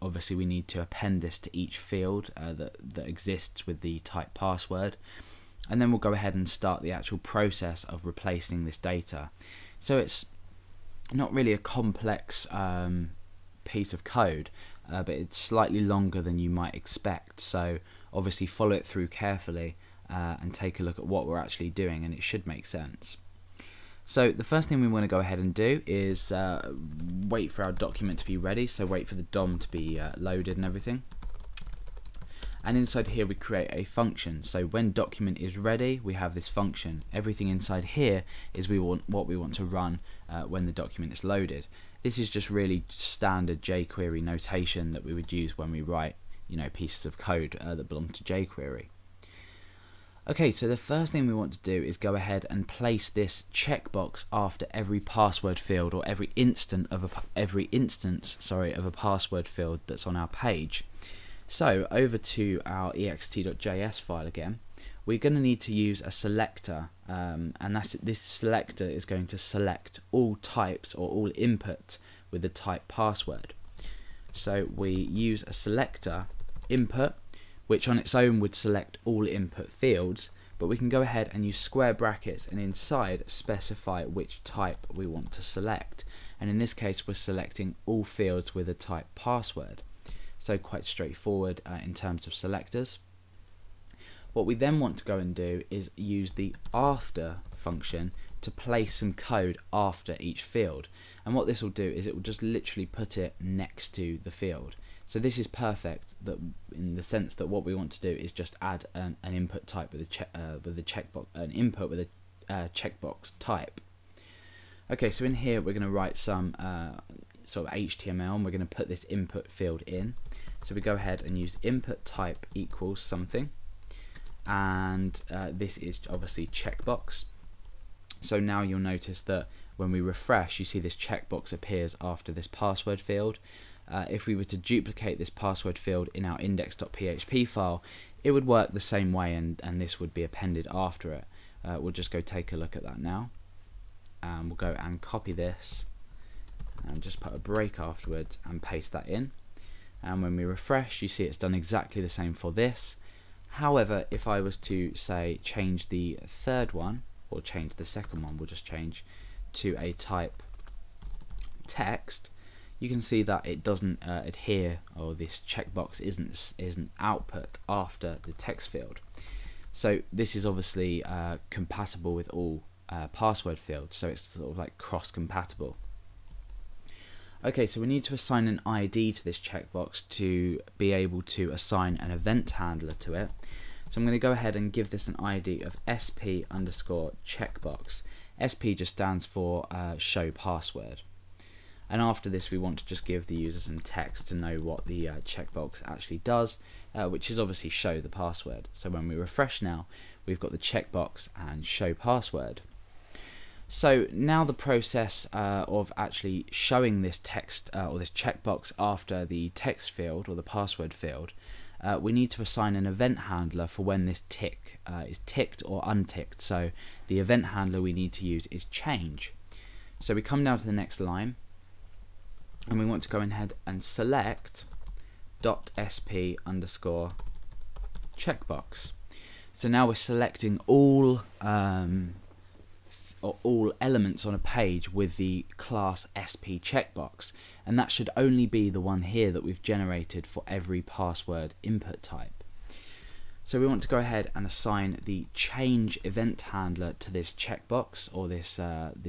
Obviously we need to append this to each field that exists with the type password, and then we'll go ahead and start the actual process of replacing this data. So it's not really a complex piece of code, but it's slightly longer than you might expect, so obviously follow it through carefully and take a look at what we're actually doing, and it should make sense. So the first thing we want to go ahead and do is wait for our document to be ready, so wait for the DOM to be loaded and everything. And inside here we create a function. So when document is ready, we have this function. Everything inside here is what we want to run when the document is loaded. This is just really standard jQuery notation that we would use when we write, pieces of code that belong to jQuery. Okay, so the first thing we want to do is go ahead and place this checkbox after every password field, or every instance of a password field that's on our page. So over to our ext.js file again, we're going to need to use a selector, and this selector is going to select all types or all input with the type password. So we use a selector input, which on its own would select all input fields, but we can go ahead and use square brackets and inside specify which type we want to select, and in this case we're selecting all fields with a type password. So quite straightforward in terms of selectors. What we then want to go and do is use the after function to place some code after each field, and what this will do is it will just literally put it next to the field. So this is perfect in the sense that what we want to do is just add an input type with a checkbox, an input with a checkbox type. Okay, so in here we're going to write some sort of HTML, and we're going to put this input field in. So we go ahead and use input type equals something, and this is obviously checkbox. So now you'll notice that when we refresh, you see this checkbox appears after this password field. If we were to duplicate this password field in our index.php file, it would work the same way, and this would be appended after it. We'll just go take a look at that now. We'll go and copy this and just put a break afterwards and paste that in. And when we refresh, you see it's done exactly the same for this. However, if I was to say change the third one, or change the second one, we'll just change to a type text, you can see that it doesn't adhere, or this checkbox isn't output after the text field. So this is obviously compatible with all password fields, so it's sort of like cross-compatible. Okay, so we need to assign an ID to this checkbox to be able to assign an event handler to it. So I'm going to go ahead and give this an ID of sp_checkbox. SP just stands for show password. And after this we want to just give the user some text to know what the checkbox actually does, which is obviously show the password. So when we refresh now, we've got the checkbox and show password. So now the process of actually showing this text or this checkbox after the text field or the password field, we need to assign an event handler for when this tick is ticked or unticked. So the event handler we need to use is change. So we come down to the next line, and we want to go ahead and select .sp_checkbox. So now we're selecting all elements on a page with the class SP checkbox, and that should only be the one here that we've generated for every password input type. So we want to go ahead and assign the change event handler to this checkbox, or this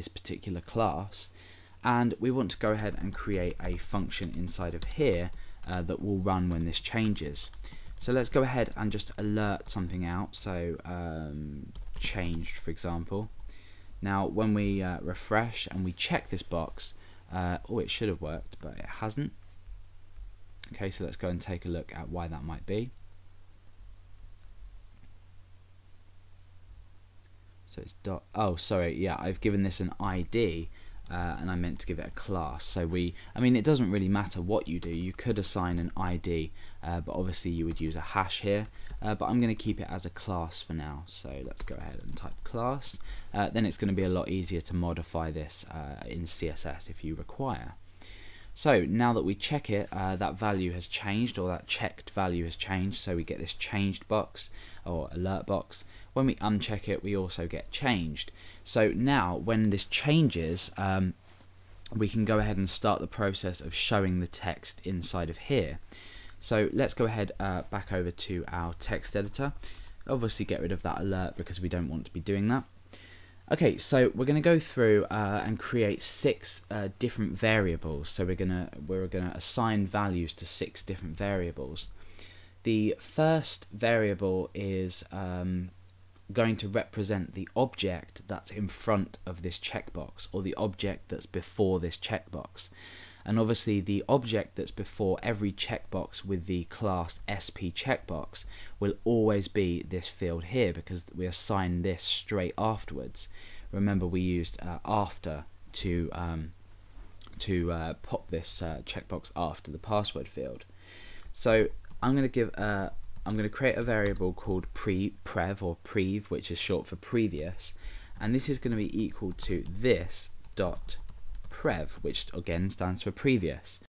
particular class, and we want to go ahead and create a function inside of here that will run when this changes. So let's go ahead and just alert something out. So changed, for example. Now when we refresh and we check this box, oh, it should have worked, but it hasn't. Okay, so let's go and take a look at why that might be. So it's oh, sorry, yeah, I've given this an ID, and I meant to give it a class. So I mean, it doesn't really matter what you do. You could assign an ID, but obviously you would use a hash here. But I'm going to keep it as a class for now. So let's go ahead and type class. Then it's going to be a lot easier to modify this in CSS if you require. So now that we check it, that value has changed, or that checked value has changed, so we get this changed box or alert box. When we uncheck it, we also get changed. So now when this changes, we can go ahead and start the process of showing the text inside of here. So let's go ahead back over to our text editor. Obviously get rid of that alert because we don't want to be doing that. Okay, so we're going to go through and create 6 different variables. So we're gonna assign values to 6 different variables. The first variable is going to represent the object that's in front of this checkbox, or the object that's before this checkbox. And obviously the object that's before every checkbox with the class SP checkbox will always be this field here, because we assign this straight afterwards. Remember, we used after to pop this checkbox after the password field. So I'm going to create a variable called prev, or prev, which is short for previous, and this is going to be equal to this dot prev, which again stands for previous.